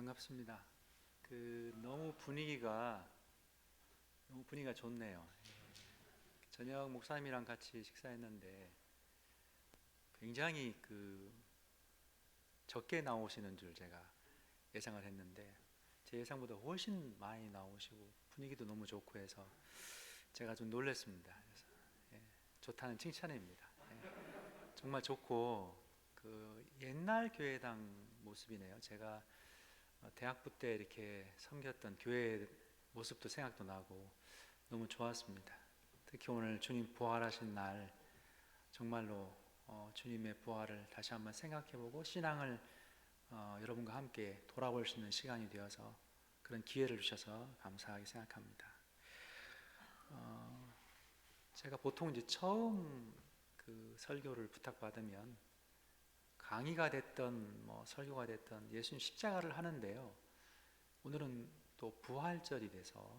반갑습니다. 너무 분위기가 좋네요. 저녁 목사님이랑 같이 식사했는데 굉장히 적게 나오시는 줄 제가 예상을 했는데 제 예상보다 훨씬 많이 나오시고 분위기도 너무 좋고 해서 제가 좀 놀랐습니다. 그래서 예, 좋다는 칭찬입니다. 정말 좋고 옛날 교회당 모습이네요. 제가 대학부 때 이렇게 섬겼던 교회 모습도 생각도 나고 너무 좋았습니다. 특히 오늘 주님 부활하신 날 정말로 주님의 부활을 다시 한번 생각해보고 신앙을 여러분과 함께 돌아볼 수 있는 시간이 되어서 그런 기회를 주셔서 감사하게 생각합니다. 제가 보통 이제 처음 설교를 부탁받으면 강의가 됐던 설교가 됐던 예수님 십자가를 하는데요. 오늘은 또 부활절이 돼서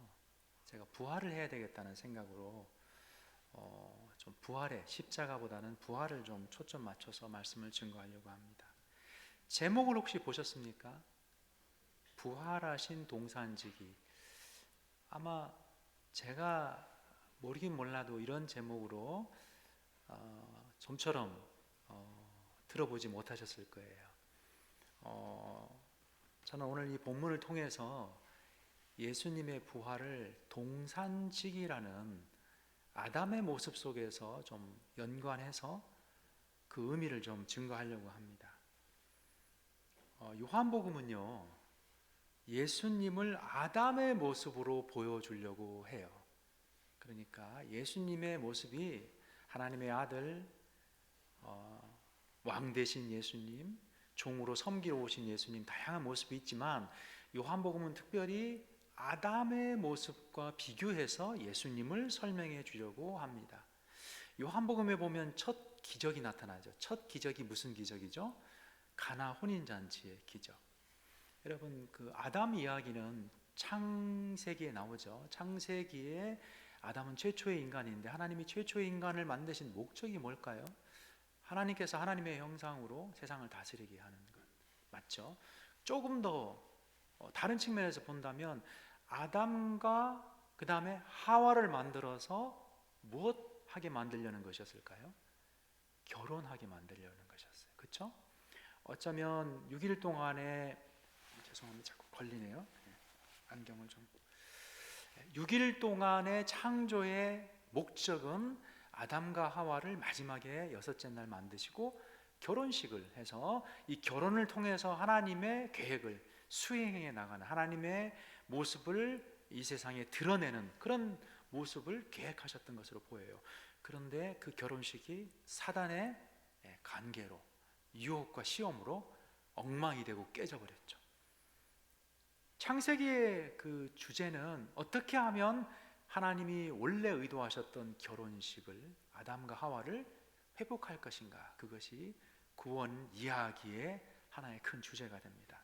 제가 부활을 해야 되겠다는 생각으로 좀 부활에 십자가보다는 부활을 좀 초점 맞춰서 말씀을 증거하려고 합니다. 제목을 혹시 보셨습니까? 부활하신 동산지기. 아마 제가 모르긴 몰라도 이런 제목으로 좀처럼 들어보지 못하셨을 거예요. 저는 오늘 이 본문을 통해서 예수님의 부활을 동산지기라는 아담의 모습 속에서 좀 연관해서 그 의미를 좀 증거하려고 합니다. 요한복음은요, 예수님을 아담의 모습으로 보여주려고 해요. 그러니까 예수님의 모습이 하나님의 아들, 왕 되신 예수님, 종으로 섬기러 오신 예수님, 다양한 모습이 있지만 요한복음은 특별히 아담의 모습과 비교해서 예수님을 설명해 주려고 합니다. 요한복음에 보면 첫 기적이 나타나죠. 첫 기적이 무슨 기적이죠? 가나 혼인잔치의 기적. 여러분, 아담 이야기는 창세기에 나오죠. 창세기에 아담은 최초의 인간인데 하나님이 최초의 인간을 만드신 목적이 뭘까요? 하나님께서 하나님의 형상으로 세상을 다스리게 하는 것 맞죠? 조금 더 다른 측면에서 본다면 아담과 그 다음에 하와를 만들어서 무엇하게 만들려는 것이었을까요? 결혼하게 만들려는 것이었어요. 그렇죠? 어쩌면 6일 동안에 죄송합니다. 자꾸 걸리네요. 안경을 좀 6일 동안의 창조의 목적은 아담과 하와를 마지막에 여섯째 날 만드시고 결혼식을 해서 이 결혼을 통해서 하나님의 계획을 수행해 나가는 하나님의 모습을 이 세상에 드러내는 그런 모습을 계획하셨던 것으로 보여요. 그런데 그 결혼식이 사단의 관계로 유혹과 시험으로 엉망이 되고 깨져버렸죠. 창세기의 그 주제는 어떻게 하면 하나님이 원래 의도하셨던 결혼식을 아담과 하와를 회복할 것인가, 그것이 구원 이야기의 하나의 큰 주제가 됩니다.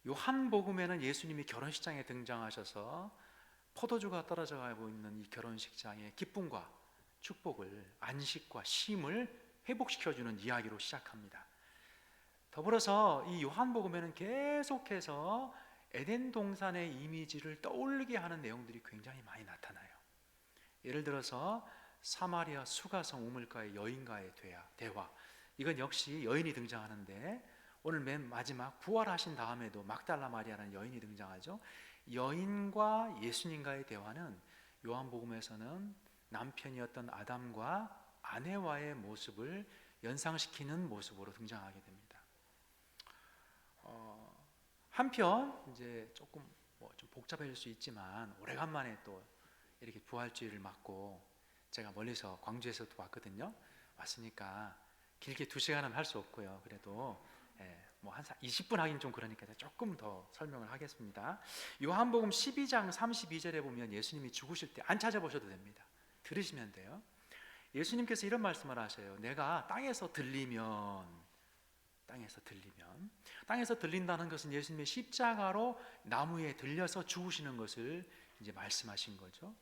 요한복음에는 예수님이 결혼식장에 등장하셔서 포도주가 떨어져 가고 있는 이 결혼식장의 기쁨과 축복을, 안식과 쉼을 회복시켜주는 이야기로 시작합니다. 더불어서 이 요한복음에는 계속해서 에덴 동산의 이미지를 떠올리게 하는 내용들이 굉장히 많이 나타나요. 예를 들어서 사마리아 수가성 우물가의 여인과의 대화, 이건 역시 여인이 등장하는데 오늘 맨 마지막 부활하신 다음에도 막달라 마리아라는 여인이 등장하죠. 여인과 예수님과의 대화는 요한복음에서는 남편이었던 아담과 아내와의 모습을 연상시키는 모습으로 등장하게 됩니다. 한편 이제 조금 좀 복잡해질 수 있지만 오래간만에 또 이렇게 부활주의를 맞고 제가 멀리서 광주에서도 왔거든요. 왔으니까 길게 2시간은 할 수 없고요. 그래도 한 20분 하긴 좀 그러니까 조금 더 설명을 하겠습니다. 요한복음 12장 32절에 보면 예수님이 죽으실 때 안 찾아보셔도 됩니다. 들으시면 돼요. 예수님께서 이런 말씀을 하셔요. 내가 땅에서 들린다는 것은 예수님의 십자가로 나무에 들려서 죽으시는 것을 이제 말씀하신 거죠.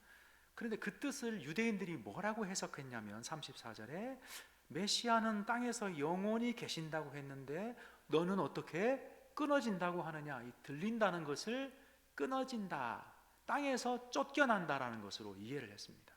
그런데 그 뜻을 유대인들이 뭐라고 해석했냐면 34절에 메시아는 땅에서 영원히 계신다고 했는데 너는 어떻게 끊어진다고 하느냐? 이 들린다는 것을 끊어진다, 땅에서 쫓겨난다라는 것으로 이해를 했습니다.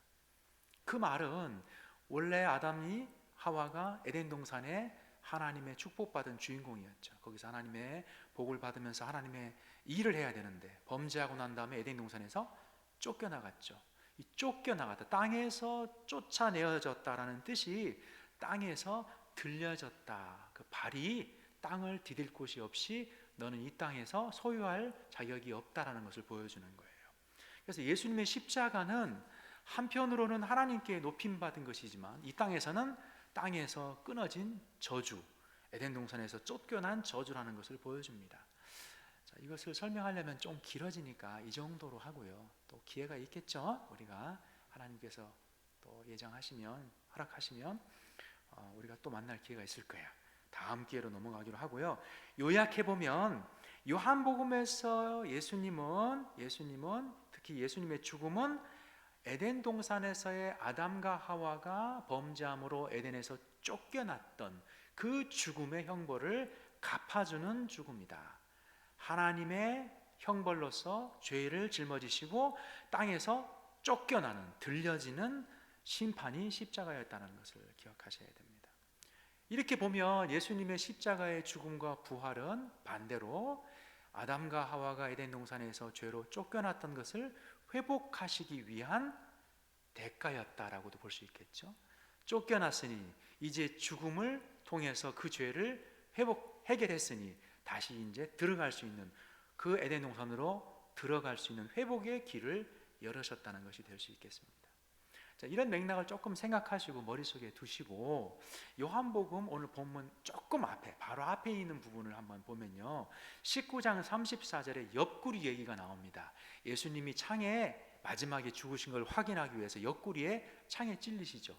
그 말은 원래 아담이 하와가 에덴 동산에 하나님의 축복받은 주인공이었죠. 거기서 하나님의 복을 받으면서 하나님의 일을 해야 되는데 범죄하고 난 다음에 에덴 동산에서 쫓겨나갔죠. 이 쫓겨나갔다, 땅에서 쫓아내어졌다라는 뜻이 땅에서 들려졌다. 그 발이 땅을 디딜 곳이 없이 너는 이 땅에서 소유할 자격이 없다라는 것을 보여주는 거예요. 그래서 예수님의 십자가는 한편으로는 하나님께 높임받은 것이지만 이 땅에서는 땅에서 끊어진 저주, 에덴 동산에서 쫓겨난 저주라는 것을 보여줍니다. 자, 이것을 설명하려면 좀 길어지니까 이 정도로 하고요. 또 기회가 있겠죠. 우리가 하나님께서 또 예정하시면, 허락하시면 우리가 또 만날 기회가 있을 거예요. 다음 기회로 넘어가기로 하고요. 요약해보면 요한복음에서 예수님은 특히 예수님의 죽음은 에덴 동산에서의 아담과 하와가 범죄함으로 에덴에서 쫓겨났던 그 죽음의 형벌을 갚아주는 죽음이다. 하나님의 형벌로서 죄를 짊어지시고 땅에서 쫓겨나는, 들려지는 심판이 십자가였다는 것을 기억하셔야 됩니다. 이렇게 보면 예수님의 십자가의 죽음과 부활은 반대로 아담과 하와가 에덴 동산에서 죄로 쫓겨났던 것을 회복하시기 위한 대가였다라고도 볼 수 있겠죠. 쫓겨났으니 이제 죽음을 통해서 그 죄를 해결했으니 다시 이제 들어갈 수 있는, 그 에덴 동산으로 들어갈 수 있는 회복의 길을 열으셨다는 것이 될 수 있겠습니다. 자, 이런 맥락을 조금 생각하시고 머릿속에 두시고 요한복음 오늘 본문 조금 앞에, 바로 앞에 있는 부분을 한번 보면요, 19장 34절에 옆구리 얘기가 나옵니다. 예수님이 창에 마지막에 죽으신 걸 확인하기 위해서 옆구리에 창에 찔리시죠.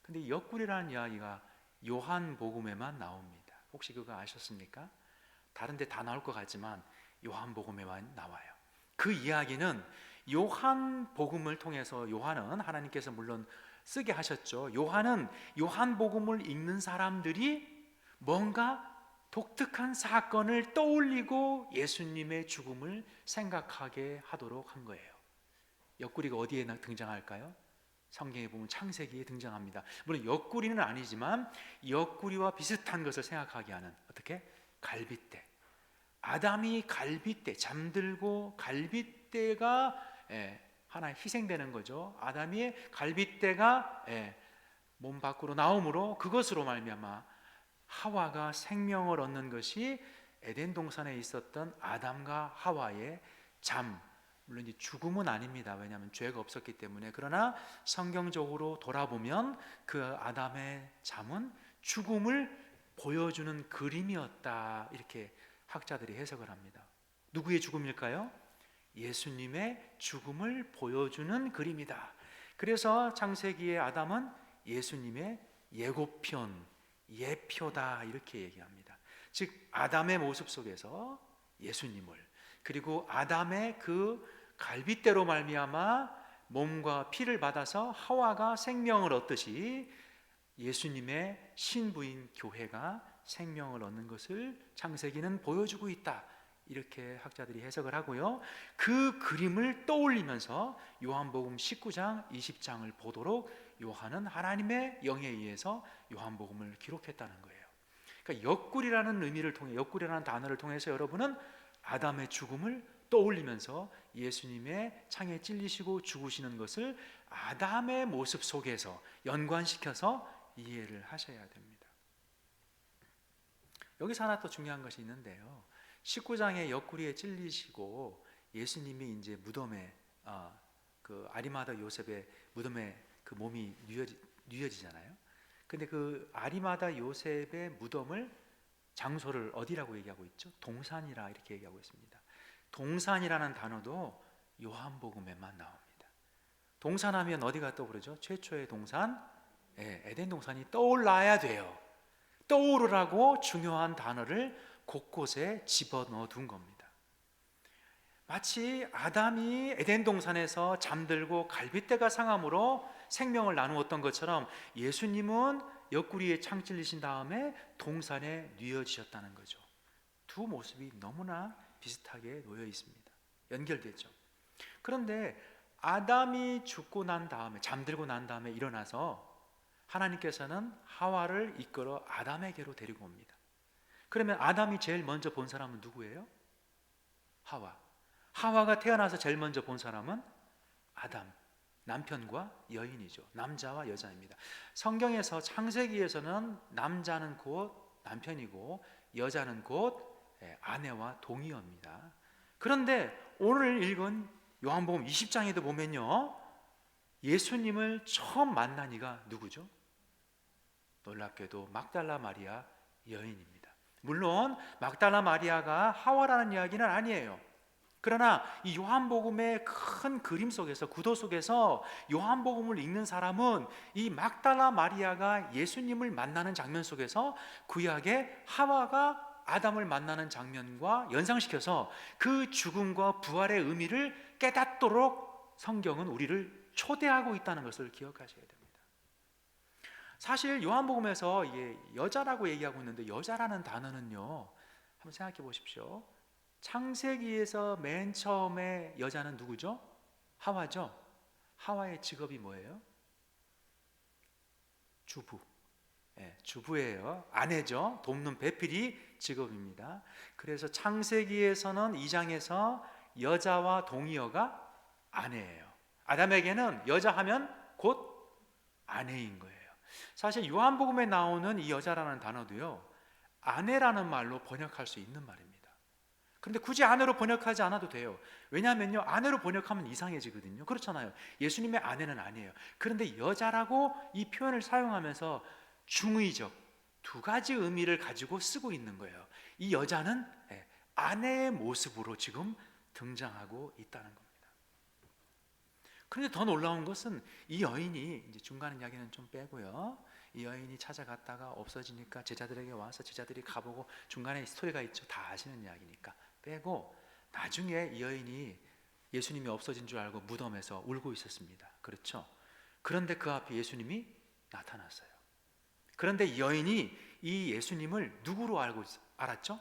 근데 이 옆구리라는 이야기가 요한복음에만 나옵니다. 혹시 그거 아셨습니까? 다른 데 다 나올 것 같지만 요한복음에만 나와요. 그 이야기는 요한복음을 통해서, 요한은 하나님께서 물론 쓰게 하셨죠. 요한은 요한복음을 읽는 사람들이 뭔가 독특한 사건을 떠올리고 예수님의 죽음을 생각하게 하도록 한 거예요. 옆구리가 어디에 등장할까요? 성경에 보면 창세기에 등장합니다. 물론 옆구리는 아니지만 옆구리와 비슷한 것을 생각하게 하는, 어떻게? 갈빗대. 아담이 갈빗대, 잠들고 갈빗대가 하나 희생되는 거죠. 아담의 갈빗대가 몸 밖으로 나옴으로 그것으로 말미암아 하와가 생명을 얻는 것이 에덴 동산에 있었던 아담과 하와의 잠, 물론 이 죽음은 아닙니다. 왜냐하면 죄가 없었기 때문에. 그러나 성경적으로 돌아보면 그 아담의 잠은 죽음을 보여주는 그림이었다, 이렇게 학자들이 해석을 합니다. 누구의 죽음일까요? 예수님의 죽음을 보여주는 그림이다. 그래서 창세기의 아담은 예수님의 예고편, 예표다, 이렇게 얘기합니다. 즉 아담의 모습 속에서 예수님을, 그리고 아담의 그 갈빗대로 말미암아 몸과 피를 받아서 하와가 생명을 얻듯이 예수님의 신부인 교회가 생명을 얻는 것을 창세기는 보여주고 있다, 이렇게 학자들이 해석을 하고요. 그 그림을 떠올리면서 요한복음 19장, 20장을 보도록 요한은 하나님의 영에 의해서 요한복음을 기록했다는 거예요. 그러니까 옆구리라는 의미를 통해, 옆구리라는 단어를 통해서 여러분은 아담의 죽음을 떠올리면서 예수님의 창에 찔리시고 죽으시는 것을 아담의 모습 속에서 연관시켜서 이해를 하셔야 됩니다. 여기서 하나 또 중요한 것이 있는데요, 19장의 옆구리에 찔리시고 예수님이 이제 무덤에, 그 아리마다 요셉의 무덤에 그 몸이 뉘어지잖아요. 근데 그 아리마다 요셉의 무덤을, 장소를 어디라고 얘기하고 있죠? 동산이라 이렇게 얘기하고 있습니다. 동산이라는 단어도 요한복음에만 나옵니다. 동산하면 어디가 떠오르죠? 최초의 동산, 에덴 동산이 떠올라야 돼요. 떠오르라고 중요한 단어를 곳곳에 집어넣어 둔 겁니다. 마치 아담이 에덴 동산에서 잠들고 갈빗대가 상함으로 생명을 나누었던 것처럼 예수님은 옆구리에 창 찔리신 다음에 동산에 뉘어지셨다는 거죠. 두 모습이 너무나 비슷하게 놓여 있습니다. 연결되죠. 그런데 아담이 죽고 난 다음에, 잠들고 난 다음에 일어나서 하나님께서는 하와를 이끌어 아담에게로 데리고 옵니다. 그러면 아담이 제일 먼저 본 사람은 누구예요? 하와. 하와가 태어나서 제일 먼저 본 사람은 아담, 남편과 여인이죠. 남자와 여자입니다. 성경에서 창세기에서는 남자는 곧 남편이고 여자는 곧 아내와 동의어입니다. 그런데 오늘 읽은 요한복음 20장에도 보면요, 예수님을 처음 만난 이가 누구죠? 놀랍게도 막달라 마리아 여인입니다. 물론 막달라 마리아가 하와라는 이야기는 아니에요. 그러나 이 요한복음의 큰 그림 속에서, 구도 속에서 요한복음을 읽는 사람은 이 막달라 마리아가 예수님을 만나는 장면 속에서 구약의 하와가 아담을 만나는 장면과 연상시켜서 그 죽음과 부활의 의미를 깨닫도록 성경은 우리를 초대하고 있다는 것을 기억하셔야 됩니다. 사실 요한복음에서 여자라고 얘기하고 있는데, 여자라는 단어는요, 한번 생각해 보십시오. 창세기에서 맨 처음에 여자는 누구죠? 하와죠. 하와의 직업이 뭐예요? 주부. 주부예요. 아내죠. 돕는 배필이 직업입니다. 그래서 창세기에서는 2장에서 여자와 동의어가 아내예요. 아담에게는 여자 하면 곧 아내인 거예요. 사실 요한복음에 나오는 이 여자라는 단어도요, 아내라는 말로 번역할 수 있는 말입니다. 그런데 굳이 아내로 번역하지 않아도 돼요. 왜냐하면요, 아내로 번역하면 이상해지거든요. 그렇잖아요. 예수님의 아내는 아니에요. 그런데 여자라고 이 표현을 사용하면서 중의적 두 가지 의미를 가지고 쓰고 있는 거예요. 이 여자는 아내의 모습으로 지금 등장하고 있다는 겁니다. 그런데 더 놀라운 것은 이 여인이, 이제 중간 이야기는 좀 빼고요, 이 여인이 찾아갔다가 없어지니까 제자들에게 와서 제자들이 가보고, 중간에 스토리가 있죠. 다 아시는 이야기니까 빼고, 나중에 이 여인이 예수님이 없어진 줄 알고 무덤에서 울고 있었습니다. 그렇죠? 그런데 그 앞에 예수님이 나타났어요. 그런데 이 여인이 이 예수님을 누구로 알았죠?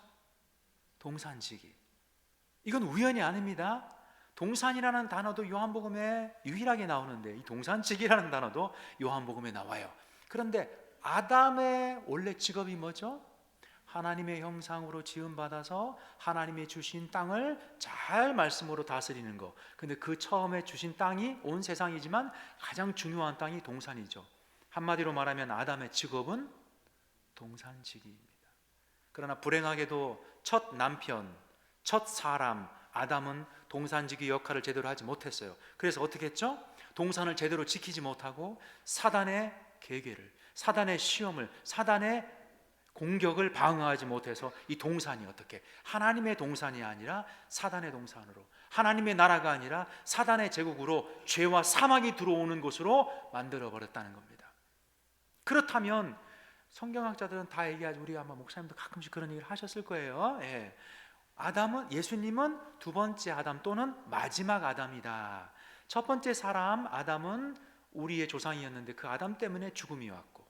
동산지기. 이건 우연이 아닙니다. 동산이라는 단어도 요한복음에 유일하게 나오는데, 이 동산지기라는 단어도 요한복음에 나와요. 그런데 아담의 원래 직업이 뭐죠? 하나님의 형상으로 지음받아서 하나님이 주신 땅을 잘 말씀으로 다스리는 거. 근데 그 처음에 주신 땅이 온 세상이지만 가장 중요한 땅이 동산이죠. 한마디로 말하면 아담의 직업은 동산지기입니다. 그러나 불행하게도 첫 남편, 첫 사람 아담은 동산지기 역할을 제대로 하지 못했어요. 그래서 어떻게 했죠? 동산을 제대로 지키지 못하고 사단의 계계를, 사단의 시험을, 사단의 공격을 방어하지 못해서 이 동산이 어떻게 하나님의 동산이 아니라 사단의 동산으로, 하나님의 나라가 아니라 사단의 제국으로 죄와 사망이 들어오는 곳으로 만들어버렸다는 겁니다. 그렇다면 성경학자들은 다 얘기하죠. 우리 아마 목사님도 가끔씩 그런 얘기를 하셨을 거예요. 아담은, 예수님은 두 번째 아담 또는 마지막 아담이다. 첫 번째 사람 아담은 우리의 조상이었는데 그 아담 때문에 죽음이 왔고,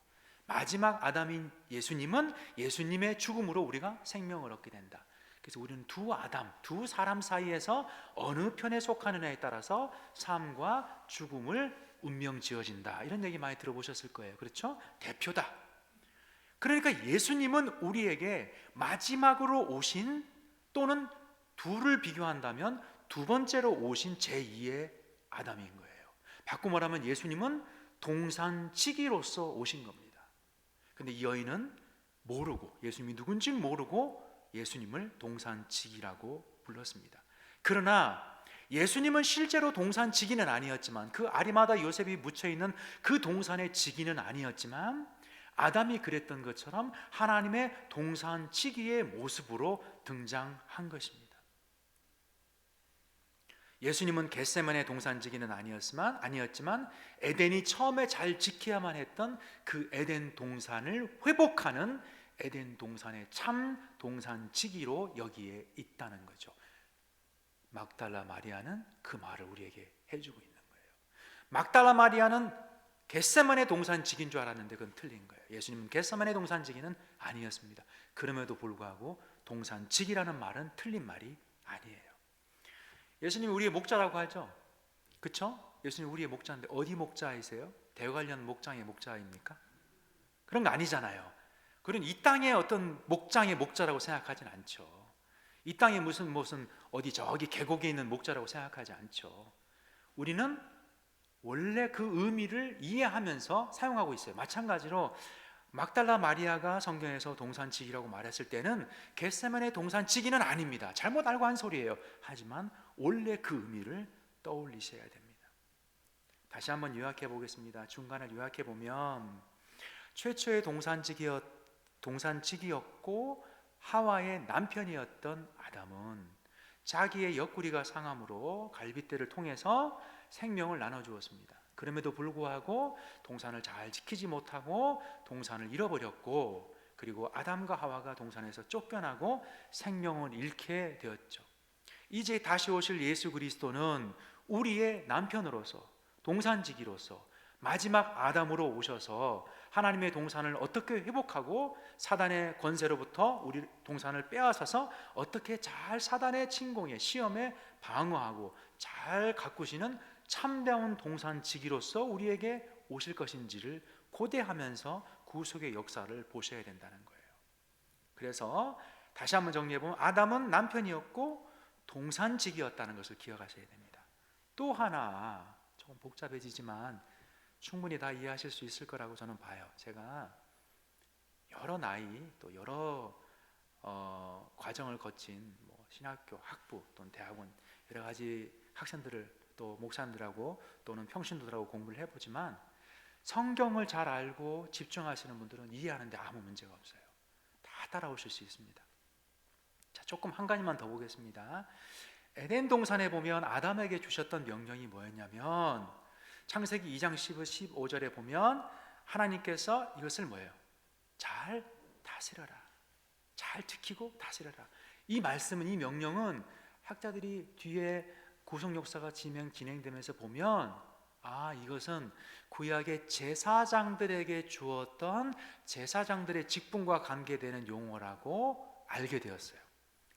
마지막 아담인 예수님은 예수님의 죽음으로 우리가 생명을 얻게 된다. 그래서 우리는 두 아담, 두 사람 사이에서 어느 편에 속하느냐에 따라서 삶과 죽음을 운명 지어진다. 이런 얘기 많이 들어보셨을 거예요. 그렇죠? 대표다. 그러니까 예수님은 우리에게 마지막으로 오신, 또는 둘을 비교한다면 두 번째로 오신 제2의 아담인 거예요. 바꿔 말하면 예수님은 동산지기로서 오신 겁니다. 근데 이 여인은 모르고, 예수님이 누군지 모르고 예수님을 동산지기라고 불렀습니다. 그러나 예수님은 실제로 동산지기는 아니었지만, 그 아리마다 요셉이 묻혀있는 그 동산의 지기는 아니었지만, 아담이 그랬던 것처럼 하나님의 동산지기의 모습으로 등장한 것입니다. 예수님은 겟세마네 동산지기는 아니었지만 에덴이 처음에 잘 지켜야만 했던 그 에덴 동산을 회복하는 에덴 동산의 참 동산지기로 여기에 있다는 거죠. 막달라 마리아는 그 말을 우리에게 해주고 있는 거예요. 막달라 마리아는 겟세마네 동산지기인 줄 알았는데 그건 틀린 거예요. 예수님은 겟세마네 동산지기는 아니었습니다. 그럼에도 불구하고 동산직이라는 말은 틀린 말이 아니에요. 예수님이 우리의 목자라고 하죠. 그렇죠? 예수님 우리의 목자인데 어디 목자이세요? 대관련 목장의 목자입니까? 그런 거 아니잖아요. 그런 이 땅의 어떤 목장의 목자라고 생각하진 않죠. 이 땅에 무슨 어디 저기 계곡에 있는 목자라고 생각하지 않죠. 우리는 원래 그 의미를 이해하면서 사용하고 있어요. 마찬가지로 막달라 마리아가 성경에서 동산지기라고 말했을 때는 겟세마네 동산지기는 아닙니다. 잘못 알고 한 소리예요. 하지만 원래 그 의미를 떠올리셔야 됩니다. 다시 한번 요약해 보겠습니다. 중간을 요약해 보면 최초의 동산지기였고 하와의 남편이었던 아담은 자기의 옆구리가 상함으로 갈빗대를 통해서 생명을 나눠주었습니다. 그럼에도 불구하고 동산을 잘 지키지 못하고 동산을 잃어버렸고, 그리고 아담과 하와가 동산에서 쫓겨나고 생명을 잃게 되었죠. 이제 다시 오실 예수 그리스도는 우리의 남편으로서, 동산지기로서 마지막 아담으로 오셔서 하나님의 동산을 어떻게 회복하고 사단의 권세로부터 우리 동산을 빼앗아서 어떻게 잘 사단의 침공에 시험에 방어하고 잘 가꾸시는 참다운 동산지기로서 우리에게 오실 것인지를 고대하면서 구속의 역사를 보셔야 된다는 거예요. 그래서 다시 한번 정리해보면 아담은 남편이었고 동산지기였다는 것을 기억하셔야 됩니다. 또 하나 조금 복잡해지지만 충분히 다 이해하실 수 있을 거라고 저는 봐요. 제가 여러 나이 또 여러 과정을 거친 신학교, 학부 또는 대학원 여러 가지 학생들을 또 목사님들하고 또는 평신도들하고 공부를 해보지만 성경을 잘 알고 집중하시는 분들은 이해하는데 아무 문제가 없어요. 다 따라오실 수 있습니다. 자, 조금 한 가지만 더 보겠습니다. 에덴 동산에 보면 아담에게 주셨던 명령이 뭐였냐면 창세기 2장 15절에 보면 하나님께서 이것을 뭐예요? 잘 다스려라, 잘 지키고 다스려라. 이 말씀은, 이 명령은 학자들이 뒤에 구속 역사가 진행되면서 보면 이것은 구약의 제사장들에게 주었던 제사장들의 직분과 관계되는 용어라고 알게 되었어요.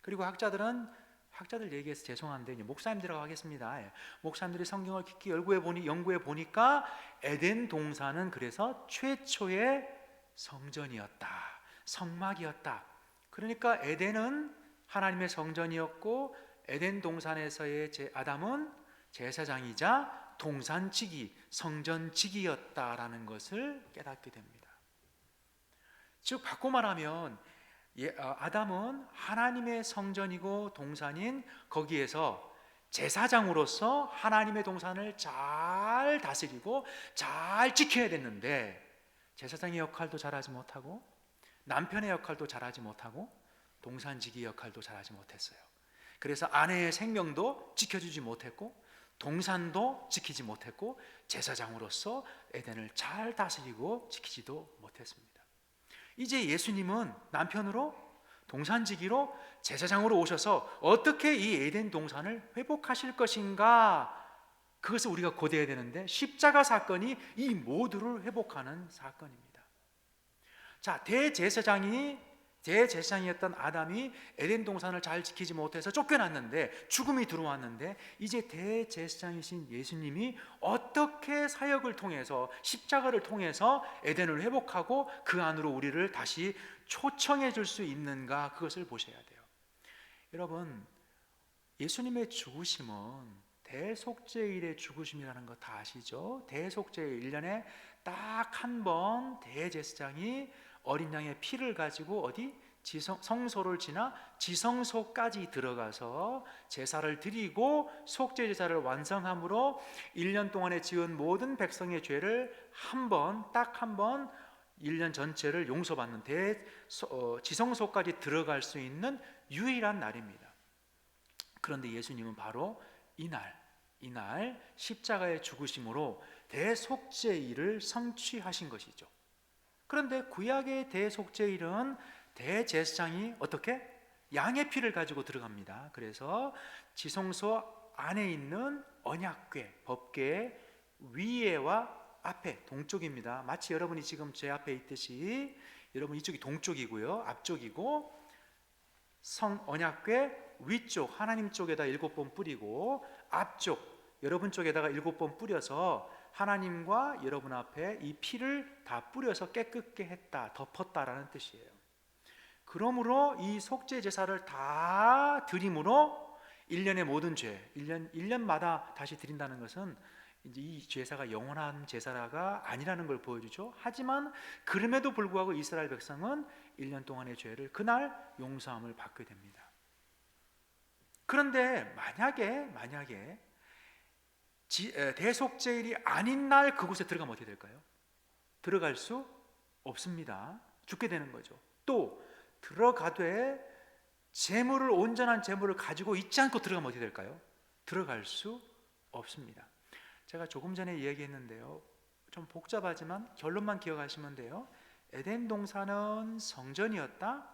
그리고 학자들 얘기해서 죄송한데 목사님들이라고 하겠습니다. 목사님들이 성경을 깊이 연구해 보니까 에덴 동산은 그래서 최초의 성전이었다, 성막이었다. 그러니까 에덴은 하나님의 성전이었고 에덴 동산에서의 아담은 제사장이자 동산지기, 성전지기였다라는 것을 깨닫게 됩니다. 즉 바꿔 말하면 아담은 하나님의 성전이고 동산인 거기에서 제사장으로서 하나님의 동산을 잘 다스리고 잘 지켜야 됐는데 제사장의 역할도 잘하지 못하고 남편의 역할도 잘하지 못하고 동산지기 역할도 잘하지 못했어요. 그래서 아내의 생명도 지켜주지 못했고 동산도 지키지 못했고 제사장으로서 에덴을 잘 다스리고 지키지도 못했습니다. 이제 예수님은 남편으로 동산지기로 제사장으로 오셔서 어떻게 이 에덴 동산을 회복하실 것인가, 그것을 우리가 고대해야 되는데 십자가 사건이 이 모두를 회복하는 사건입니다. 자, 대제사장이었던 아담이 에덴 동산을 잘 지키지 못해서 쫓겨났는데 죽음이 들어왔는데 이제 대제사장이신 예수님이 어떻게 사역을 통해서 십자가를 통해서 에덴을 회복하고 그 안으로 우리를 다시 초청해 줄 수 있는가, 그것을 보셔야 돼요. 여러분, 예수님의 죽으심은 대속죄일의 죽으심이라는 거 다 아시죠? 대속죄일 1년에 딱 한 번 대제사장이 어린 양의 피를 가지고 어디 성소를 지나 지성소까지 들어가서 제사를 드리고 속죄 제사를 완성함으로 1년 동안에 지은 모든 백성의 죄를 딱 한 번 1년 전체를 용서받는 지성소까지 들어갈 수 있는 유일한 날입니다. 그런데 예수님은 바로 이날 십자가의 죽으심으로 대속죄일을 성취하신 것이죠. 그런데 구약의 대속죄일은 대제사장이 어떻게? 양의 피를 가지고 들어갑니다. 그래서 지성소 안에 있는 언약궤, 법궤 위에와 앞에, 동쪽입니다. 마치 여러분이 지금 제 앞에 있듯이 여러분 이쪽이 동쪽이고요, 앞쪽이고 언약궤 위쪽 하나님 쪽에다 7번 뿌리고 앞쪽 여러분 쪽에다가 7번 뿌려서 하나님과 여러분 앞에 이 피를 다 뿌려서 깨끗게 했다, 덮었다라는 뜻이에요. 그러므로 이 속죄 제사를 다 드림으로 1년의 모든 죄, 1년마다 다시 드린다는 것은 이제 이 제사가 영원한 제사가 아니라는 걸 보여주죠. 하지만 그럼에도 불구하고 이스라엘 백성은 1년 동안의 죄를 그날 용서함을 받게 됩니다. 그런데 만약에 대속죄일이 아닌 날 그곳에 들어가면 어떻게 될까요? 들어갈 수 없습니다. 죽게 되는 거죠. 또 들어가되 온전한 재물을 가지고 있지 않고 들어가면 어떻게 될까요? 들어갈 수 없습니다. 제가 조금 전에 이야기했는데요, 좀 복잡하지만 결론만 기억하시면 돼요. 에덴 동산은 성전이었다,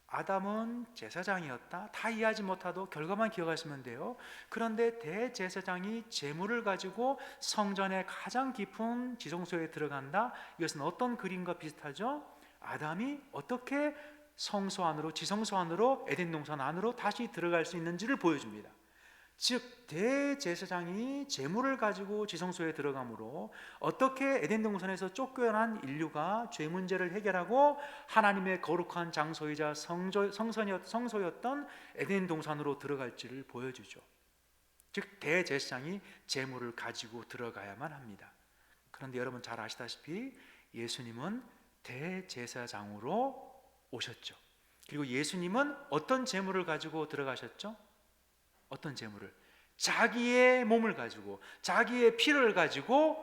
아담은 제사장이었다. 다 이해하지 못하도 결과만 기억하시면 돼요. 그런데 대제사장이 제물을 가지고 성전의 가장 깊은 지성소에 들어간다. 이것은 어떤 그림과 비슷하죠? 아담이 어떻게 성소 안으로, 지성소 안으로, 에덴 동산 안으로 다시 들어갈 수 있는지를 보여줍니다. 즉 대제사장이 제물을 가지고 지성소에 들어가므로 어떻게 에덴 동산에서 쫓겨난 인류가 죄 문제를 해결하고 하나님의 거룩한 장소이자 성소였던 에덴 동산으로 들어갈지를 보여주죠. 즉 대제사장이 제물을 가지고 들어가야만 합니다. 그런데 여러분 잘 아시다시피 예수님은 대제사장으로 오셨죠. 그리고 예수님은 어떤 제물을 가지고 들어가셨죠? 어떤 제물을? 자기의 몸을 가지고, 자기의 피를 가지고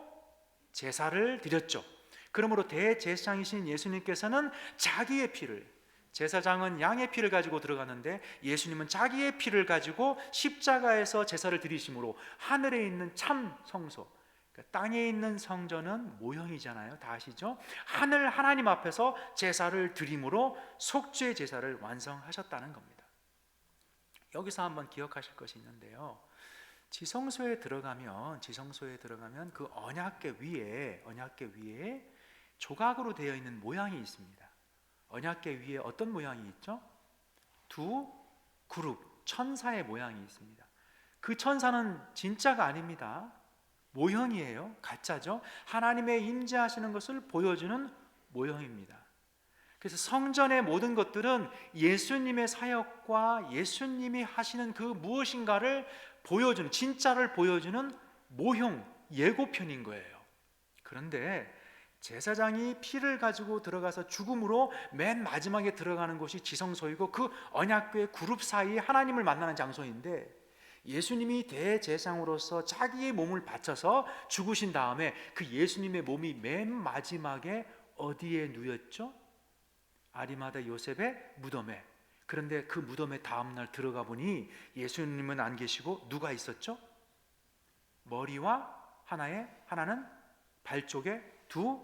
제사를 드렸죠. 그러므로 대제사장이신 예수님께서는 자기의 피를, 제사장은 양의 피를 가지고 들어가는데 예수님은 자기의 피를 가지고 십자가에서 제사를 드리심으로 하늘에 있는 참 성소, 땅에 있는 성전은 모형이잖아요. 다 아시죠? 하나님 앞에서 제사를 드림으로 속죄 제사를 완성하셨다는 겁니다. 여기서 한번 기억하실 것이 있는데요, 지성소에 들어가면 그 언약궤 위에 조각으로 되어 있는 모양이 있습니다. 언약궤 위에 어떤 모양이 있죠? 두 그룹 천사의 모양이 있습니다. 그 천사는 진짜가 아닙니다. 모형이에요. 가짜죠. 하나님의 임재하시는 것을 보여주는 모형입니다. 그래서 성전의 모든 것들은 예수님의 사역과 예수님이 하시는 그 무엇인가를 보여주는, 진짜를 보여주는 모형, 예고편인 거예요. 그런데 제사장이 피를 가지고 들어가서 죽음으로 맨 마지막에 들어가는 곳이 지성소이고 그 언약궤 그룹 사이에 하나님을 만나는 장소인데, 예수님이 대제사장으로서 자기의 몸을 바쳐서 죽으신 다음에 그 예수님의 몸이 맨 마지막에 어디에 누였죠? 아리마다 요셉의 무덤에. 그런데 그 무덤에 다음날 들어가 보니 예수님은 안 계시고 누가 있었죠? 머리와 하나는 발 쪽에 두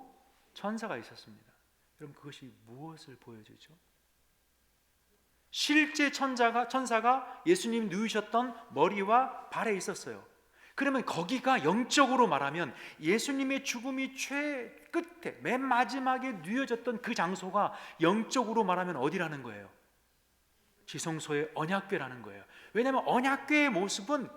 천사가 있었습니다. 여러분 그것이 무엇을 보여주죠? 실제 천사가 예수님 누우셨던 머리와 발에 있었어요. 그러면 거기가 영적으로 말하면 예수님의 죽음이 끝에 맨 마지막에 누워졌던 그 장소가 영적으로 말하면 어디라는 거예요? 지성소의 언약궤라는 거예요. 왜냐하면 언약궤의 모습은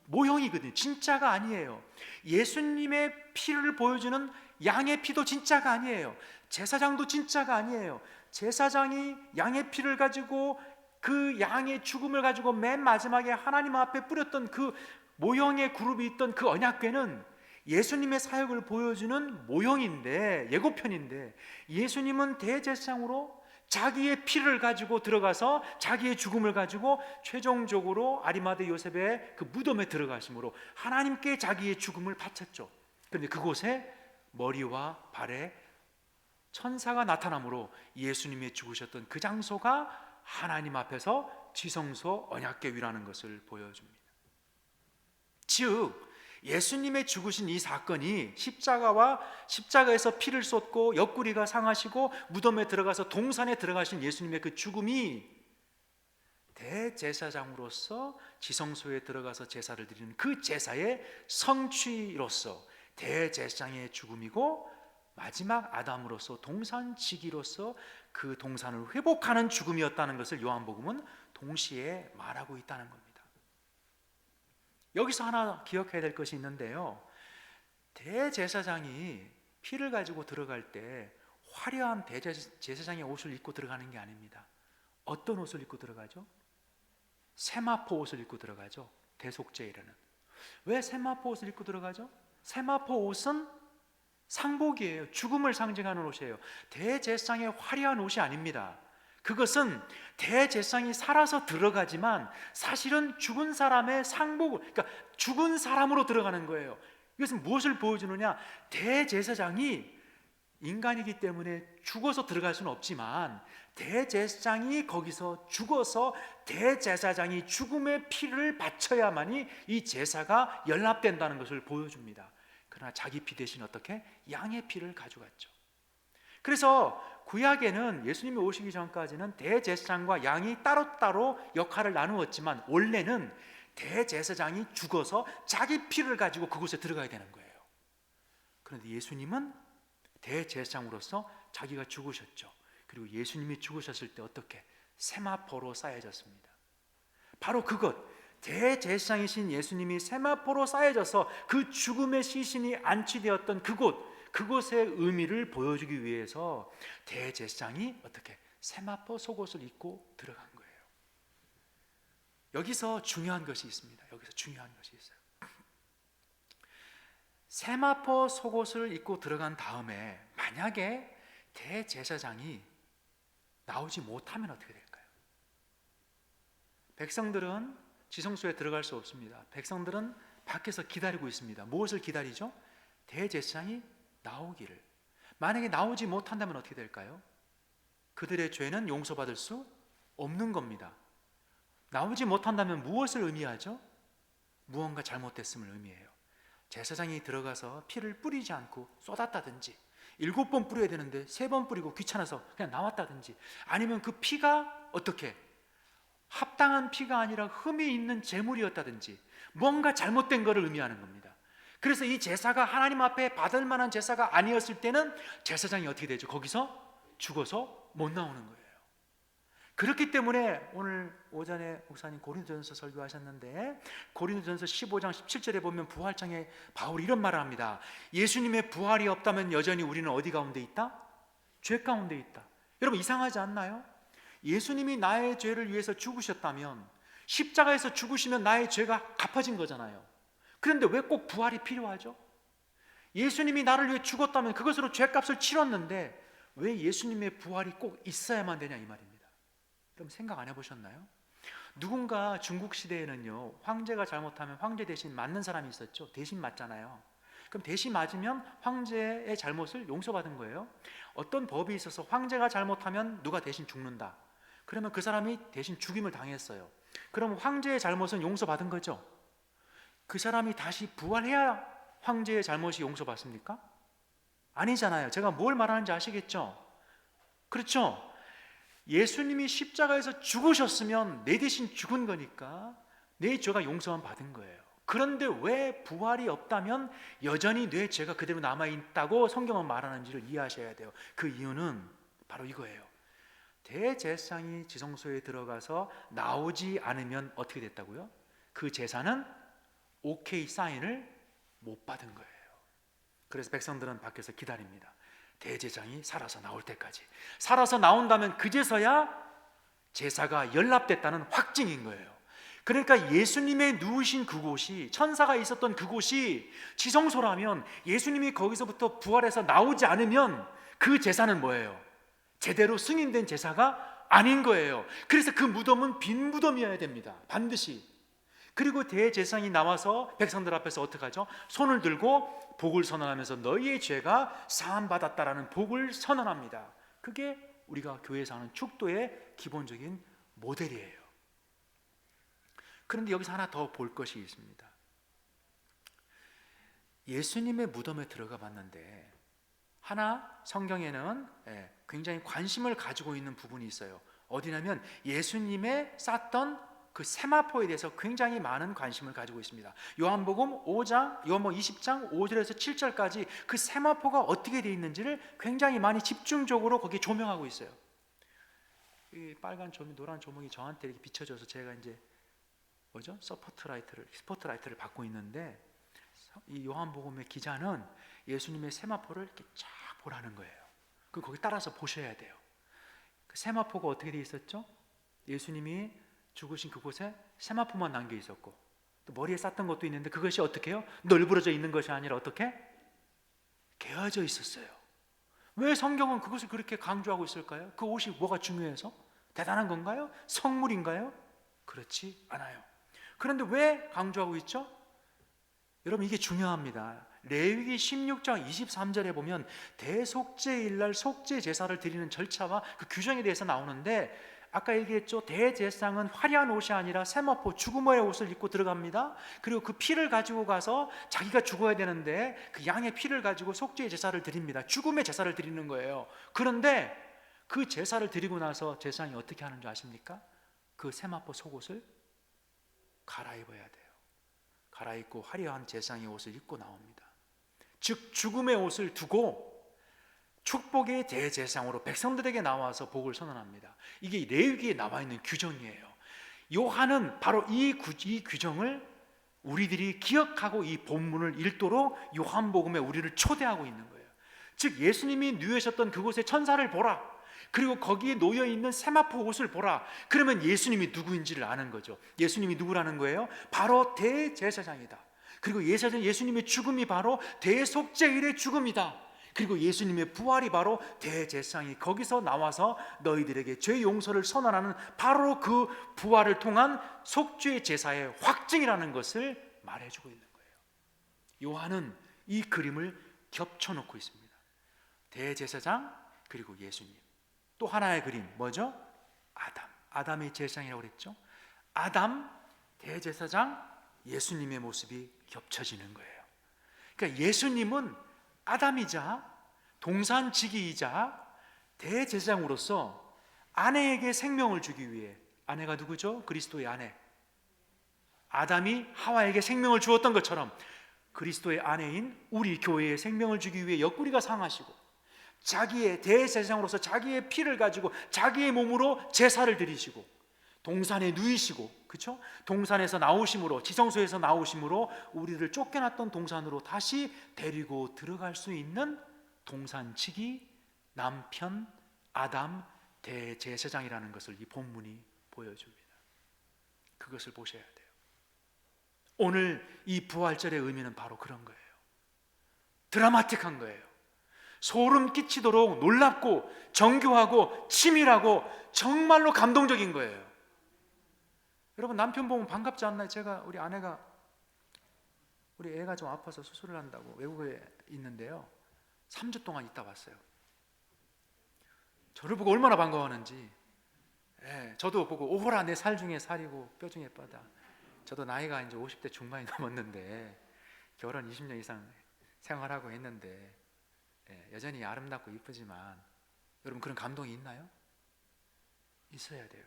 모형이거든요. 진짜가 아니에요. 예수님의 피를 보여주는 양의 피도 진짜가 아니에요. 제사장도 진짜가 아니에요. 제사장이 양의 피를 가지고 그 양의 죽음을 가지고 맨 마지막에 하나님 앞에 뿌렸던 그 모형의 그룹이 있던 그 언약궤는 예수님의 사역을 보여주는 모형인데, 예고편인데, 예수님은 대제사장으로 자기의 피를 가지고 들어가서 자기의 죽음을 가지고 최종적으로 아리마대 요셉의 그 무덤에 들어가심으로 하나님께 자기의 죽음을 바쳤죠. 그런데 그곳에 머리와 발에 천사가 나타나므로 예수님이 죽으셨던 그 장소가 하나님 앞에서 지성소 언약궤 위라는 것을 보여줍니다. 즉 예수님의 죽으신 이 사건이 십자가에서 피를 쏟고 옆구리가 상하시고 무덤에 들어가서 동산에 들어가신 예수님의 그 죽음이 대제사장으로서 지성소에 들어가서 제사를 드리는 그 제사의 성취로서 대제사장의 죽음이고, 마지막 아담으로서 동산지기로서 그 동산을 회복하는 죽음이었다는 것을 요한복음은 동시에 말하고 있다는 겁니다. 여기서 하나 기억해야 될 것이 있는데요, 대제사장이 피를 가지고 들어갈 때 화려한 대제사장의 옷을 입고 들어가는 게 아닙니다. 어떤 옷을 입고 들어가죠? 세마포 옷을 입고 들어가죠. 대속죄일에는. 왜 세마포 옷을 입고 들어가죠? 세마포 옷은 상복이에요. 죽음을 상징하는 옷이에요. 대제사장의 화려한 옷이 아닙니다. 그것은 대제사장이 살아서 들어가지만 사실은 죽은 사람의 상복, 그러니까 죽은 사람으로 들어가는 거예요. 이것은 무엇을 보여주느냐? 대제사장이 인간이기 때문에 죽어서 들어갈 수는 없지만 대제사장이 거기서 죽어서 대제사장이 죽음의 피를 바쳐야만이 이 제사가 연합된다는 것을 보여줍니다. 그러나 자기 피 대신 어떻게? 양의 피를 가져갔죠. 그래서 구약에는 예수님이 오시기 전까지는 대제사장과 양이 따로따로 역할을 나누었지만 원래는 대제사장이 죽어서 자기 피를 가지고 그곳에 들어가야 되는 거예요. 그런데 예수님은 대제사장으로서 자기가 죽으셨죠. 그리고 예수님이 죽으셨을 때 어떻게? 세마포로 쌓여졌습니다. 바로 그것, 대제사장이신 예수님이 세마포로 쌓여져서 그 죽음의 시신이 안치되었던 그곳의 의미를 보여주기 위해서 대제사장이 어떻게? 세마포 속옷을 입고 들어간 거예요. 여기서 중요한 것이 있습니다. 여기서 중요한 것이 있어요. 세마포 속옷을 입고 들어간 다음에 만약에 대제사장이 나오지 못하면 어떻게 될까요? 백성들은 지성소에 들어갈 수 없습니다. 백성들은 밖에서 기다리고 있습니다. 무엇을 기다리죠? 대제사장이 나오기를. 만약에 나오지 못한다면 어떻게 될까요? 그들의 죄는 용서받을 수 없는 겁니다. 나오지 못한다면 무엇을 의미하죠? 무언가 잘못됐음을 의미해요. 제사장이 들어가서 피를 뿌리지 않고 쏟았다든지, 7번 뿌려야 되는데 3번 뿌리고 귀찮아서 그냥 나왔다든지, 아니면 그 피가 어떻게 합당한 피가 아니라 흠이 있는 제물이었다든지 뭔가 잘못된 것을 의미하는 겁니다. 그래서 이 제사가 하나님 앞에 받을 만한 제사가 아니었을 때는 제사장이 어떻게 되죠? 거기서 죽어서 못 나오는 거예요. 그렇기 때문에 오늘 오전에 목사님 고린도전서 설교하셨는데 고린도전서 15장 17절에 보면 부활장에 바울이 이런 말을 합니다. 예수님의 부활이 없다면 여전히 우리는 어디 가운데 있다? 죄 가운데 있다. 여러분 이상하지 않나요? 예수님이 나의 죄를 위해서 죽으셨다면 십자가에서 죽으시면 나의 죄가 갚아진 거잖아요. 그런데 왜 꼭 부활이 필요하죠? 예수님이 나를 위해 죽었다면 그것으로 죄값을 치렀는데 왜 예수님의 부활이 꼭 있어야만 되냐 이 말입니다. 그럼 생각 안 해보셨나요? 누군가 중국 시대에는요, 황제가 잘못하면 황제 대신 맞는 사람이 있었죠. 대신 맞잖아요. 그럼 대신 맞으면 황제의 잘못을 용서받은 거예요. 어떤 법이 있어서 황제가 잘못하면 누가 대신 죽는다. 그러면 그 사람이 대신 죽임을 당했어요. 그럼 황제의 잘못은 용서받은 거죠. 그 사람이 다시 부활해야 황제의 잘못이 용서받습니까? 아니잖아요. 제가 뭘 말하는지 아시겠죠? 그렇죠? 예수님이 십자가에서 죽으셨으면 내 대신 죽은 거니까 내 죄가 용서만 받은 거예요. 그런데 왜 부활이 없다면 여전히 내 죄가 그대로 남아있다고 성경은 말하는지를 이해하셔야 돼요. 그 이유는 바로 이거예요. 대제사장이 지성소에 들어가서 나오지 않으면 어떻게 됐다고요? 그 제사는 오케이 사인을 못 받은 거예요. 그래서 백성들은 밖에서 기다립니다. 대제사장이 살아서 나올 때까지. 살아서 나온다면 그제서야 제사가 연락됐다는 확증인 거예요. 그러니까 예수님의 누우신 그곳이, 천사가 있었던 그곳이 지성소라면 예수님이 거기서부터 부활해서 나오지 않으면 그 제사는 뭐예요? 제대로 승인된 제사가 아닌 거예요. 그래서 그 무덤은 빈 무덤이어야 됩니다. 반드시. 그리고 대제사장이 나와서 백성들 앞에서 어떻게 하죠? 손을 들고 복을 선언하면서 너희의 죄가 사함받았다라는 복을 선언합니다. 그게 우리가 교회에서 하는 축도의 기본적인 모델이에요. 그런데 여기서 하나 더 볼 것이 있습니다. 예수님의 무덤에 들어가 봤는데 하나 성경에는 굉장히 관심을 가지고 있는 부분이 있어요. 어디냐면 예수님의 쌌던 그 세마포에 대해서 굉장히 많은 관심을 가지고 있습니다. 요한복음 20장 5절에서 7절까지 그 세마포가 어떻게 되어 있는지를 굉장히 많이 집중적으로 거기에 조명하고 있어요. 이 빨간 조명, 노란 조명이 저한테 이렇게 비춰져서 제가 이제 뭐죠? 스포트라이트를 받고 있는데, 이 요한복음의 기자는 예수님의 세마포를 이렇게 쫙 보라는 거예요. 그리고 거기 따라서 보셔야 돼요. 그 세마포가 어떻게 돼 있었죠? 예수님이 죽으신 그곳에 세마포만 남겨 있었고, 또 머리에 쌌던 것도 있는데, 그것이 어떻게 해요? 널브러져 있는 것이 아니라 어떻게? 개어져 있었어요. 왜 성경은 그것을 그렇게 강조하고 있을까요? 그 옷이 뭐가 중요해서? 대단한 건가요? 성물인가요? 그렇지 않아요. 그런데 왜 강조하고 있죠? 여러분, 이게 중요합니다. 레위기 16장 23절에 보면 대속죄일날 속죄 제사를 드리는 절차와 그 규정에 대해서 나오는데, 아까 얘기했죠. 대제사장은 화려한 옷이 아니라 세마포 죽음의 옷을 입고 들어갑니다. 그리고 그 피를 가지고 가서 자기가 죽어야 되는데 그 양의 피를 가지고 속죄의 제사를 드립니다. 죽음의 제사를 드리는 거예요. 그런데 그 제사를 드리고 나서 제사장이 어떻게 하는 줄 아십니까? 그 세마포 속옷을 갈아입어야 돼요. 갈아입고 화려한 제사장의 옷을 입고 나옵니다. 즉 죽음의 옷을 두고 축복의 대제사장으로 백성들에게 나와서 복을 선언합니다. 이게 레위기에 나와 있는 규정이에요. 요한은 바로 이 규정을 우리들이 기억하고 이 본문을 읽도록 요한복음에 우리를 초대하고 있는 거예요. 즉 예수님이 누우셨던 그곳에 천사를 보라, 그리고 거기에 놓여있는 세마포 옷을 보라. 그러면 예수님이 누구인지를 아는 거죠. 예수님이 누구라는 거예요? 바로 대제사장이다. 그리고 예수님의 죽음이 바로 대속죄일의 죽음이다. 그리고 예수님의 부활이 바로 대제사장이 거기서 나와서 너희들에게 죄 용서를 선언하는 바로 그 부활을 통한 속죄 제사의 확증이라는 것을 말해주고 있는 거예요. 요한은 이 그림을 겹쳐놓고 있습니다. 대제사장 그리고 예수님. 또 하나의 그림 뭐죠? 아담의 제사장이라고 그랬죠. 아담, 대제사장, 예수님의 모습이 겹쳐지는 거예요. 그러니까 예수님은 아담이자 동산지기이자 대제사장으로서 아내에게 생명을 주기 위해, 아내가 누구죠? 그리스도의 아내. 아담이 하와에게 생명을 주었던 것처럼 그리스도의 아내인 우리 교회에 생명을 주기 위해 옆구리가 상하시고 자기의 대제사장으로서 자기의 피를 가지고 자기의 몸으로 제사를 드리시고 동산에 누이시고, 그렇죠? 동산에서 나오심으로, 지성소에서 나오심으로 우리를 쫓겨났던 동산으로 다시 데리고 들어갈 수 있는 동산치기 남편 아담 대제사장이라는 것을 이 본문이 보여줍니다. 그것을 보셔야 돼요. 오늘 이 부활절의 의미는 바로 그런 거예요. 드라마틱한 거예요. 소름 끼치도록 놀랍고 정교하고 치밀하고 정말로 감동적인 거예요. 여러분, 남편 보면 반갑지 않나요? 우리 애가 좀 아파서 수술을 한다고 외국에 있는데요, 3주 동안 있다 왔어요. 저를 보고 얼마나 반가워하는지. 저도 보고 오호라 내 살 중에 살이고 뼈 중에 뼈다. 저도 나이가 이제 50대 중반이 넘었는데 결혼 20년 이상 생활하고 했는데 여전히 아름답고 이쁘지만, 여러분 그런 감동이 있나요? 있어야 돼요.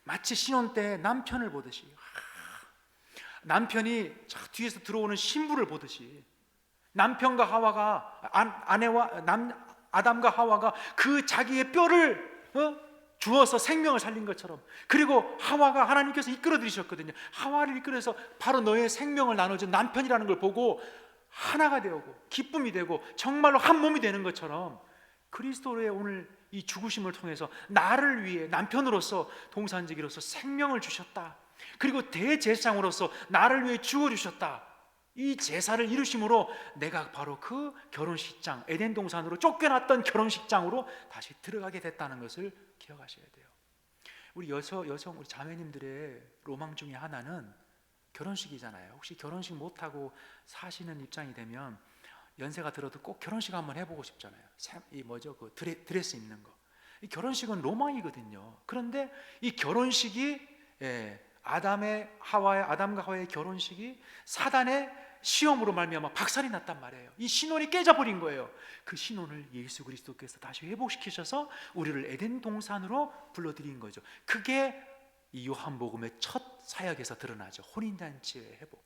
마치 신혼 때 남편을 보듯이, 남편이 뒤에서 들어오는 신부를 보듯이, 남편과 하와가 아담과 하와가 그 자기의 뼈를 주어서 생명을 살린 것처럼, 그리고 하와가 하나님께서 이끌어 들이셨거든요. 하와를 이끌어서 바로 너의 생명을 나눠준 남편이라는 걸 보고 하나가 되고 기쁨이 되고 정말로 한 몸이 되는 것처럼, 그리스도의 오늘 이 죽으심을 통해서 나를 위해 남편으로서 동산지기로서 생명을 주셨다. 그리고 대제사장으로서 나를 위해 죽어주셨다. 이 제사를 이루심으로 내가 바로 그 결혼식장, 에덴 동산으로 쫓겨났던 결혼식장으로 다시 들어가게 됐다는 것을 기억하셔야 돼요. 우리 우리 자매님들의 로망 중에 하나는 결혼식이잖아요. 혹시 결혼식 못하고 사시는 입장이 되면 연세가 들어도 꼭 결혼식 한번 해보고 싶잖아요. 그 드레스 입는 거. 이 결혼식은 로망이거든요. 그런데 이 결혼식이 아담과 하와의 결혼식이 사단의 시험으로 말미암아 박살이 났단 말이에요. 이 신혼이 깨져버린 거예요. 그 신혼을 예수 그리스도께서 다시 회복시키셔서 우리를 에덴 동산으로 불러들인 거죠. 그게 이 요한복음의 첫 사역에서 드러나죠. 혼인잔치의 회복.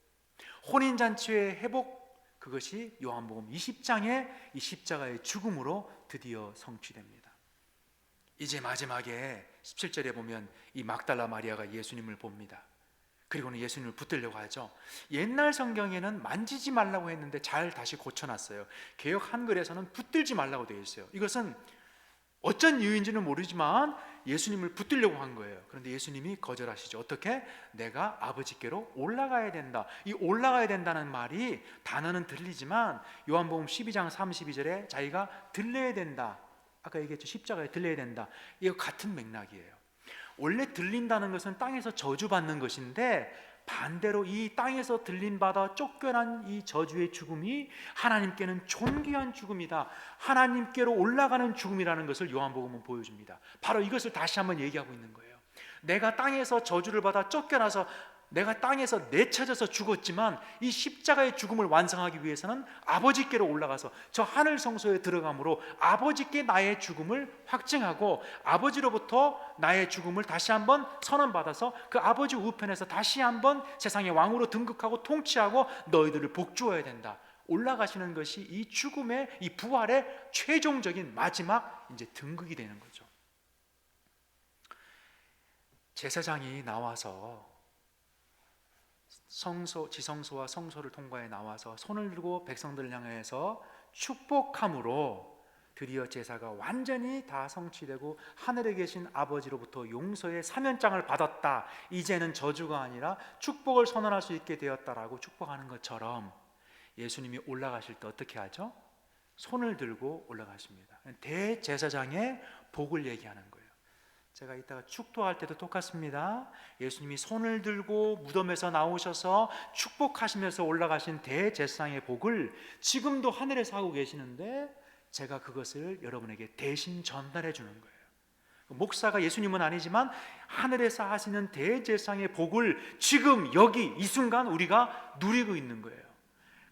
혼인잔치의 회복, 그것이 요한복음 20장의 이 십자가의 죽음으로 드디어 성취됩니다. 이제 마지막에 17절에 보면 이 막달라 마리아가 예수님을 봅니다. 그리고는 예수님을 붙들려고 하죠. 옛날 성경에는 만지지 말라고 했는데 잘 다시 고쳐놨어요. 개역 한글에서는 붙들지 말라고 되어 있어요. 이것은 어쩐 이유인지는 모르지만 예수님을 붙들려고 한 거예요. 그런데 예수님이 거절하시죠. 어떻게? 내가 아버지께로 올라가야 된다. 이 올라가야 된다는 말이 단어는 들리지만 요한복음 12장 32절에 자기가 들려야 된다. 아까 얘기했죠. 십자가에 들려야 된다. 이거 같은 맥락이에요. 원래 들린다는 것은 땅에서 저주받는 것인데 반대로 이 땅에서 들림받아 쫓겨난 이 저주의 죽음이 하나님께는 존귀한 죽음이다. 하나님께로 올라가는 죽음이라는 것을 요한복음은 보여줍니다. 바로 이것을 다시 한번 얘기하고 있는 거예요. 내가 땅에서 저주를 받아 쫓겨나서 내가 땅에서 내쳐져서 죽었지만 이 십자가의 죽음을 완성하기 위해서는 아버지께로 올라가서 저 하늘 성소에 들어감으로 아버지께 나의 죽음을 확증하고 아버지로부터 나의 죽음을 다시 한번 선언받아서 그 아버지 우편에서 다시 한번 세상의 왕으로 등극하고 통치하고 너희들을 복주어야 된다. 올라가시는 것이 이 죽음의 이 부활의 최종적인 마지막 이제 등극이 되는 거죠. 제사장이 나와서 지성소와 성소를 통과해 나와서 손을 들고 백성들을 향해서 축복함으로 드디어 제사가 완전히 다 성취되고 하늘에 계신 아버지로부터 용서의 사면장을 받았다. 이제는 저주가 아니라 축복을 선언할 수 있게 되었다라고 축복하는 것처럼 예수님이 올라가실 때 어떻게 하죠? 손을 들고 올라가십니다. 대제사장의 복을 얘기하는 거예요. 제가 이따가 축도할 때도 똑같습니다. 예수님이 손을 들고 무덤에서 나오셔서 축복하시면서 올라가신 대제사장의 복을 지금도 하늘에서 하고 계시는데 제가 그것을 여러분에게 대신 전달해 주는 거예요. 목사가 예수님은 아니지만 하늘에서 하시는 대제사장의 복을 지금 여기 이 순간 우리가 누리고 있는 거예요.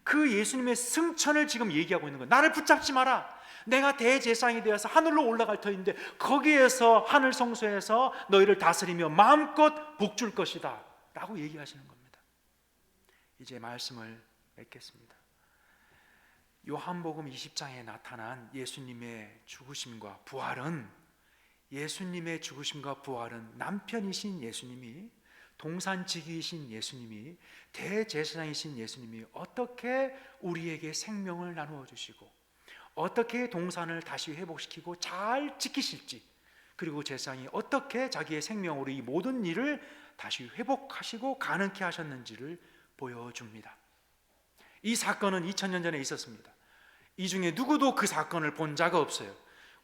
그 예수님의 승천을 지금 얘기하고 있는 거예요. 나를 붙잡지 마라. 내가 대제사장이 되어서 하늘로 올라갈 터인데 거기에서 하늘 성소에서 너희를 다스리며 마음껏 복줄 것이다 라고 얘기하시는 겁니다. 이제 말씀을 맺겠습니다. 요한복음 20장에 나타난 예수님의 죽으심과 부활은 예수님의 죽으심과 부활은 남편이신 예수님이 동산지기이신 예수님이 대제사장이신 예수님이 어떻게 우리에게 생명을 나누어 주시고 어떻게 동산을 다시 회복시키고 잘 지키실지 그리고 제사장이 어떻게 자기의 생명으로 이 모든 일을 다시 회복하시고 가능케 하셨는지를 보여줍니다. 이 사건은 2000년 전에 있었습니다. 이 중에 누구도 그 사건을 본 자가 없어요.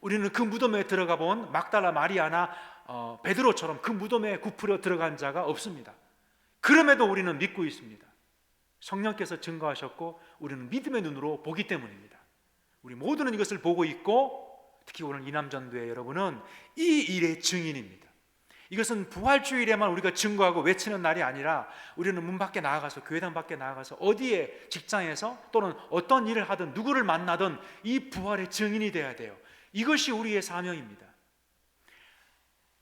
우리는 그 무덤에 들어가 본 막달라 마리아나 베드로처럼 그 무덤에 굽으려 들어간 자가 없습니다. 그럼에도 우리는 믿고 있습니다. 성령께서 증거하셨고 우리는 믿음의 눈으로 보기 때문입니다. 우리 모두는 이것을 보고 있고 특히 오늘 이남전도회 여러분은 이 일의 증인입니다. 이것은 부활주일에만 우리가 증거하고 외치는 날이 아니라 우리는 문 밖에 나아가서 교회당 밖에 나아가서 어디에 직장에서 또는 어떤 일을 하든 누구를 만나든 이 부활의 증인이 되어야 돼요. 이것이 우리의 사명입니다.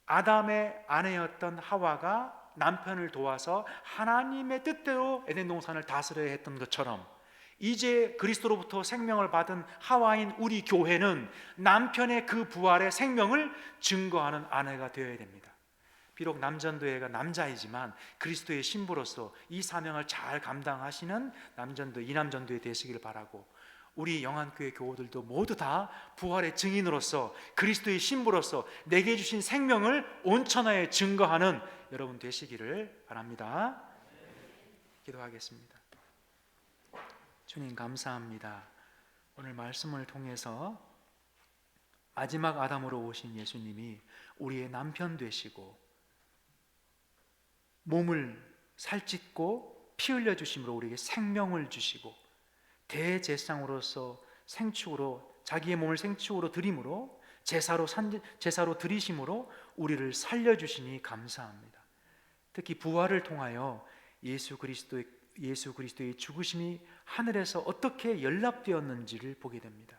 아담의 아내였던 하와가 남편을 도와서 하나님의 뜻대로 에덴 동산을 다스려야 했던 것처럼 이제 그리스도로부터 생명을 받은 하와인 우리 교회는 남편의 그 부활의 생명을 증거하는 아내가 되어야 됩니다. 비록 남전도회가 남자이지만 그리스도의 신부로서 이 사명을 잘 감당하시는 남전도 이남전도회 되시길 바라고 우리 영안교회 교우들도 모두 다 부활의 증인으로서 그리스도의 신부로서 내게 주신 생명을 온천하에 증거하는 여러분 되시기를 바랍니다. 기도하겠습니다. 주님 감사합니다. 오늘 말씀을 통해서 마지막 아담으로 오신 예수님이 우리의 남편 되시고 몸을 살찢고 피 흘려 주심으로 우리에게 생명을 주시고 대제사장으로서 생축으로 자기의 몸을 생축으로 드림으로 제사로 드리심으로 우리를 살려주시니 감사합니다. 특히 부활을 통하여 예수 그리스도의 죽으심이 하늘에서 어떻게 연락되었는지를 보게 됩니다.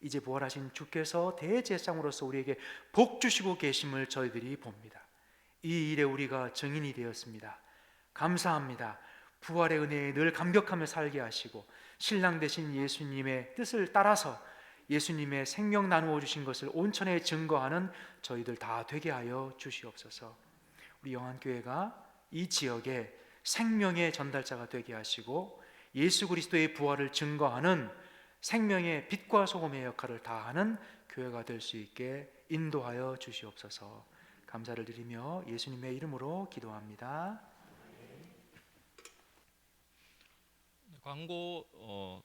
이제 부활하신 주께서 대제사장으로서 우리에게 복 주시고 계심을 저희들이 봅니다. 이 일에 우리가 증인이 되었습니다. 감사합니다. 부활의 은혜에 늘 감격하며 살게 하시고 신랑 되신 예수님의 뜻을 따라서 예수님의 생명 나누어 주신 것을 온천에 증거하는 저희들 다 되게 하여 주시옵소서. 우리 영안교회가 이 지역에 생명의 전달자가 되게 하시고 예수 그리스도의 부활을 증거하는 생명의 빛과 소금의 역할을 다하는 교회가 될 수 있게 인도하여 주시옵소서. 감사를 드리며 예수님의 이름으로 기도합니다. 광고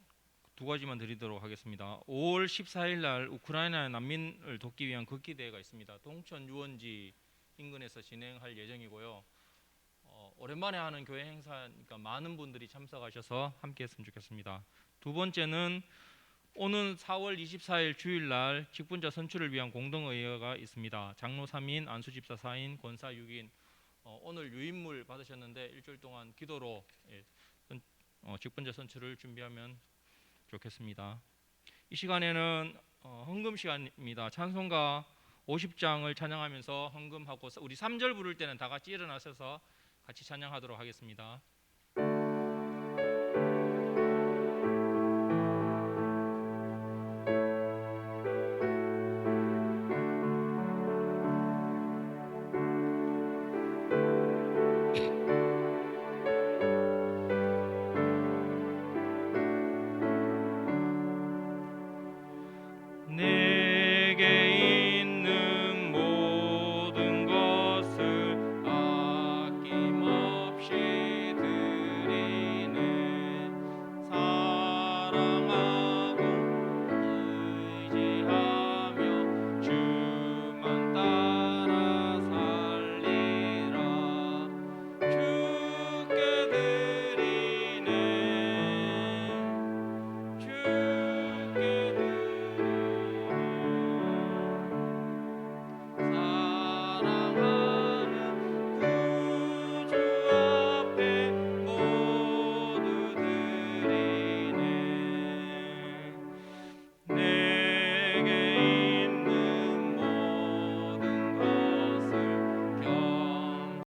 두 가지만 드리도록 하겠습니다. 5월 14일 날 우크라이나 난민을 돕기 위한 걷기 대회가 있습니다. 동천 유원지 인근에서 진행할 예정이고요. 오랜만에 하는 교회 행사니까 많은 분들이 참석하셔서 함께했으면 좋겠습니다. 두 번째는 오는 4월 24일 주일날 직분자 선출을 위한 공동의회가 있습니다. 장로 3인, 안수집사 4인, 권사 6인. 오늘 유인물 받으셨는데 일주일 동안 기도로 직분자 선출을 준비하면 좋겠습니다. 이 시간에는 헌금 시간입니다. 찬송가 50장을 찬양하면서 헌금하고 우리 3절 부를 때는 다 같이 일어나셔서 같이 찬양하도록 하겠습니다.